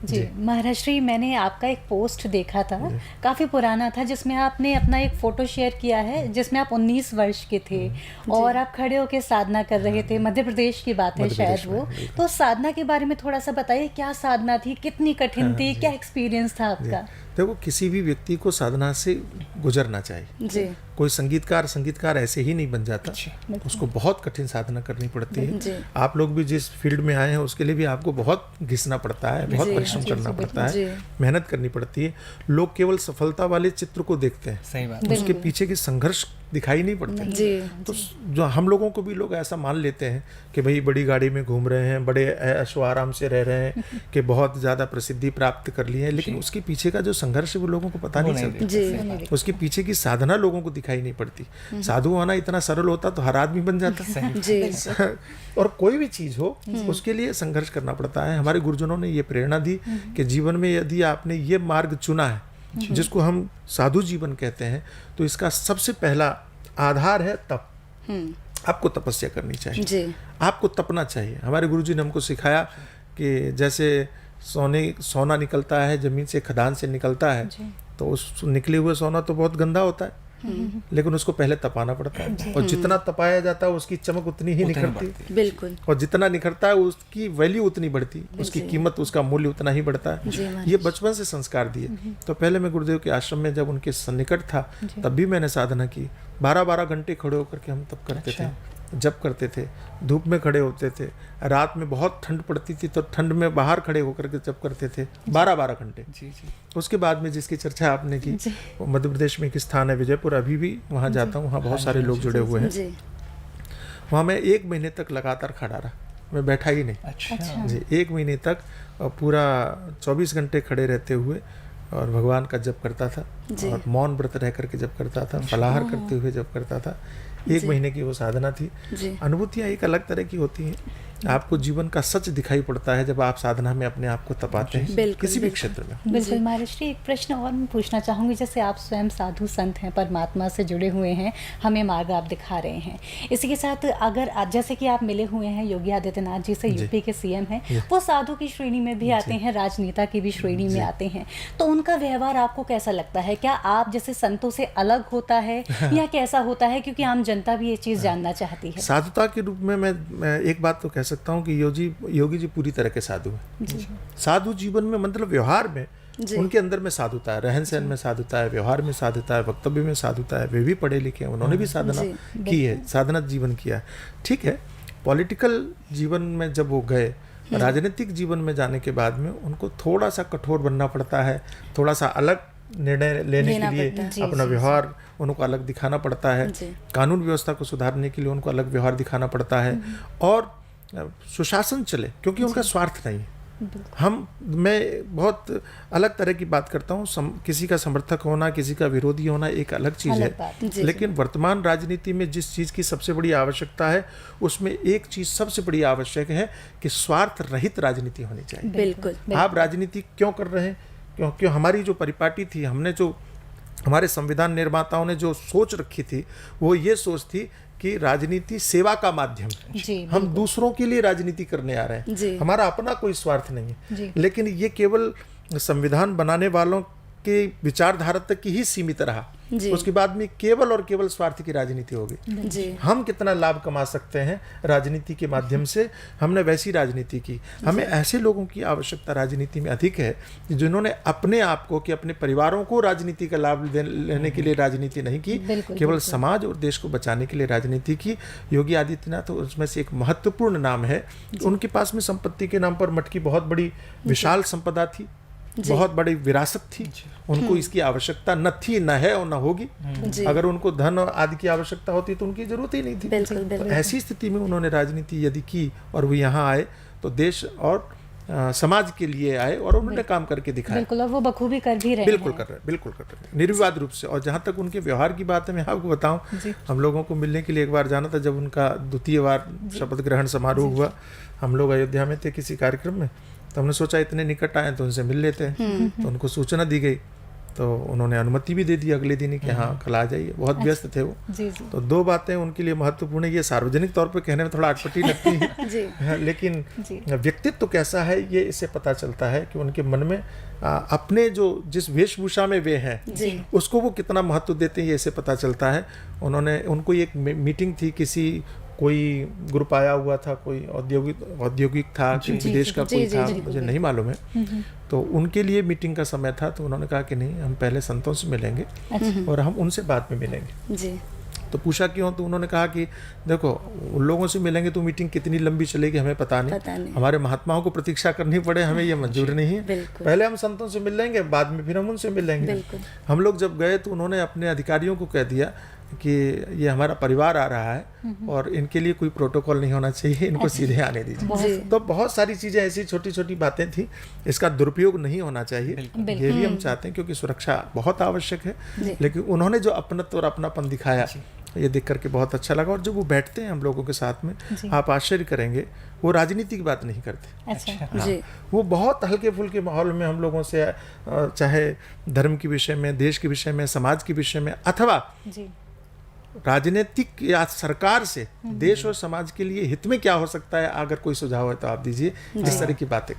जी महाराष्ट्री, मैंने आपका एक पोस्ट देखा था, काफ़ी पुराना था, जिसमें आपने अपना एक फ़ोटो शेयर किया है जिसमें आप 19 वर्ष के थे और आप खड़े होकर साधना कर रहे थे। मध्य प्रदेश की बात है शायद वो। तो साधना के बारे में थोड़ा सा बताइए, क्या साधना थी, कितनी कठिन थी, क्या एक्सपीरियंस था आपका? देखो, किसी भी व्यक्ति को साधना से गुजरना चाहिए जी। कोई संगीतकार ऐसे ही नहीं बन जाता, उसको बहुत कठिन साधना करनी पड़ती है। आप लोग भी जिस फील्ड में आए हैं उसके लिए भी आपको बहुत घिसना पड़ता है, बहुत परिश्रम करना पड़ता है, मेहनत करनी पड़ती है। लोग केवल सफलता वाले चित्र को देखते हैं, सही बात, उसके पीछे के संघर्ष दिखाई नहीं पड़ते। तो जो हम लोगों को भी लोग ऐसा मान लेते हैं कि भाई बड़ी गाड़ी में घूम रहे हैं, बड़े ऐशो आराम से रह रहे हैं, कि बहुत ज़्यादा प्रसिद्धि प्राप्त कर ली है, लेकिन उसके पीछे का जो संघर्ष है वो लोगों को पता नहीं चलता। उसके पीछे की साधना लोगों को दिखाई नहीं पड़ती। साधु होना इतना सरल होता तो हर आदमी बन जाता। और कोई भी चीज़ हो उसके लिए संघर्ष करना पड़ता है। हमारे गुरुजनों ने ये प्रेरणा दी कि जीवन में यदि आपने ये मार्ग चुना है जिसको हम साधु जीवन कहते हैं, तो इसका सबसे पहला आधार है तप। आपको तपस्या करनी चाहिए, आपको तपना चाहिए। हमारे गुरुजी ने हमको सिखाया कि जैसे सोना निकलता है जमीन से, खदान से निकलता है, तो उस निकले हुए सोना तो बहुत गंदा होता है, लेकिन उसको पहले तपाना पड़ता है, और जितना तपाया जाता है उसकी चमक उतनी ही निखरती, बिल्कुल, और जितना निखरता है उसकी वैल्यू उतनी बढ़ती, उसकी कीमत, उसका मूल्य उतना ही बढ़ता है। ये बचपन से संस्कार दिए। तो पहले मैं गुरुदेव के आश्रम में जब उनके सन्निकट था तब भी मैंने साधना की। 12-12 घंटे खड़े होकर के हम तब करते थे, जब करते थे, धूप में खड़े होते थे, रात में बहुत ठंड पड़ती थी तो ठंड में बाहर खड़े होकर के जब करते थे 12-12 घंटे। उसके बाद में जिसकी चर्चा आपने की, मध्य प्रदेश में एक स्थान है विजयपुर, अभी भी वहाँ जाता हूँ, वहाँ बहुत सारे लोग जुड़े हुए हैं। वहाँ मैं 1 महीने तक लगातार खड़ा रहा, मैं बैठा ही नहीं। अच्छा। जी, 1 महीने तक पूरा 24 घंटे खड़े रहते हुए और भगवान का जप करता था, और मौन व्रत रह करके जब करता था, फलाहार करते हुए जब करता था। 1 महीने की वो साधना थी। अनुभूतियाँ एक अलग तरह की होती हैं। आपको जीवन का सच दिखाई पड़ता है जब आप साधना में अपने आप को तपाते हैं, किसी भी क्षेत्र में। बिल्कुल महाराष्ट्री, एक प्रश्न और मैं पूछना चाहूँगी। जैसे आप स्वयं साधु संत हैं, परमात्मा से जुड़े हुए हैं, हमें मार्ग आप दिखा रहे हैं, इसी के साथ अगर जैसे कि आप मिले हुए हैं योगी आदित्यनाथ जी से, यूपी के सीएम हैं, वो साधु की श्रेणी में भी आते हैं, राजनेता की भी श्रेणी में आते हैं, तो उनका व्यवहार आपको कैसा लगता है? क्या आप जैसे संतों से अलग होता है या कैसा होता है? क्योंकि आम जनता भी ये चीज़ जानना चाहती है। साधुता के रूप में मैं एक बात तो कह सकता हूँ कि योगी जी पूरी तरह के साधु हैं। साधु जीवन में मतलब व्यवहार में उनके अंदर में साधुता है, रहन सहन में साधुता है, व्यवहार में साधुता है, वक्तव्य में साधुता है। वे भी पढ़े लिखे हैं, उन्होंने भी साधना की है, साधना जीवन किया है। ठीक है, पॉलिटिकल जीवन में जब वो गए, राजनीतिक जीवन में जाने के बाद में उनको थोड़ा सा कठोर बनना पड़ता है, थोड़ा सा अलग निर्णय लेने के लिए अपना व्यवहार उनको अलग दिखाना पड़ता है, कानून व्यवस्था को सुधारने के लिए उनको अलग व्यवहार दिखाना पड़ता है, और सुशासन चले, क्योंकि उनका स्वार्थ नहीं है। मैं बहुत अलग तरह की बात करता हूँ। किसी का समर्थक होना, किसी का विरोधी होना एक अलग चीज़ है, लेकिन वर्तमान राजनीति में जिस चीज़ की सबसे बड़ी आवश्यकता है, उसमें एक चीज़ सबसे बड़ी आवश्यक है कि स्वार्थ रहित राजनीति होनी चाहिए। बिल्कुल। आप राजनीति क्यों कर रहे हैं? क्योंकि हमारी जो परिपाटी थी, हमारे संविधान निर्माताओं ने जो सोच रखी थी, वो ये सोच थी कि राजनीति सेवा का माध्यम है। हम दूसरों के लिए राजनीति करने आ रहे हैं, हमारा अपना कोई स्वार्थ नहीं है। लेकिन ये केवल संविधान बनाने वालों के विचारधारा तक ही सीमित रहा। उसके बाद में केवल और केवल स्वार्थ की राजनीति होगी। हम कितना लाभ कमा सकते हैं राजनीति के माध्यम से, हमने वैसी राजनीति की। हमें ऐसे लोगों की आवश्यकता राजनीति में अधिक है जिन्होंने अपने आप को, कि अपने परिवारों को राजनीति का लाभ लेने के लिए राजनीति नहीं की, केवल समाज और देश को बचाने के लिए राजनीति की। योगी आदित्यनाथ उसमें से एक महत्वपूर्ण नाम है। उनके पास में संपत्ति के नाम पर मठ की बहुत बड़ी विशाल संपदा थी, बहुत बड़ी विरासत थी। उनको इसकी आवश्यकता न थी, न है और न होगी। अगर उनको धन आदि की आवश्यकता होती तो उनकी जरूरत ही नहीं थी। तो ऐसी स्थिति में उन्होंने राजनीति यदि की और वो यहाँ आए तो देश और समाज के लिए आए और उन्होंने काम करके दिखाया। बिल्कुल, और वो बखूबी कर भी रहे हैं। बिल्कुल कर रहे हैं, निर्विवाद रूप से। और जहाँ तक उनके व्यवहार की बात है, मैं आपको बताऊं, हम लोगों को मिलने के लिए एक बार जाना था, जब उनका 2य बार शपथ ग्रहण समारोह हुआ। हम लोग अयोध्या में थे किसी कार्यक्रम में, तो हमने सोचा इतने निकट आए तो उनसे मिल लेते हैं। तो उनको सूचना दी गई तो उन्होंने अनुमति भी दे दी अगले दिन ही कि हाँ कल आ जाइए। बहुत व्यस्त थे वो। जी जी तो 2 बातें उनके लिए महत्वपूर्ण है। ये सार्वजनिक तौर पे कहने में थोड़ा अटपटी लगती है जी लेकिन जी व्यक्तित्व कैसा है ये इससे पता चलता है कि उनके मन में अपने जो जिस वेशभूषा में वे हैं जी उसको वो कितना महत्व देते हैं ये इससे पता चलता है। उनको एक मीटिंग थी, किसी कोई ग्रुप आया हुआ था, कोई औद्योगिक था कि विदेश का कोई था, मुझे नहीं मालूम है। तो उनके लिए मीटिंग का समय था, तो उन्होंने कहा कि नहीं, हम पहले संतों से मिलेंगे और हम उनसे बाद में मिलेंगे। जी तो पूछा क्यों? तो उन्होंने कहा कि देखो उन लोगों से मिलेंगे तो मीटिंग कितनी लंबी चलेगी हमें पता नहीं। हमारे महात्माओं को प्रतीक्षा करनी पड़े, हमें ये मंजूर नहीं है। पहले हम संतों से मिल लेंगे, बाद में फिर हम उनसे मिल लेंगे। हम लोग जब गए तो उन्होंने अपने अधिकारियों को कह दिया कि ये हमारा परिवार आ रहा है और इनके लिए कोई प्रोटोकॉल नहीं होना चाहिए, इनको सीधे आने दीजिए। तो बहुत सारी चीज़ें ऐसी छोटी छोटी बातें थी, इसका दुरुपयोग नहीं होना चाहिए, ये भी हम चाहते हैं क्योंकि सुरक्षा बहुत आवश्यक है। लेकिन उन्होंने जो अपनत्व और अपनापन दिखाया ये देख करके बहुत अच्छा लगा। और जब वो बैठते हैं हम लोगों के साथ में, आप आश्चर्य करेंगे, वो राजनीति की बात नहीं करते। अच्छा जी वो बहुत हल्के फुल्के माहौल में हम लोगों से, चाहे धर्म के विषय में, देश के विषय में, समाज के विषय में, अथवा जी राजनीतिक या सरकार से देश और समाज के लिए हित में क्या हो सकता है, अगर कोई सुझाव है तो आप दीजिए, इस तरह की बातें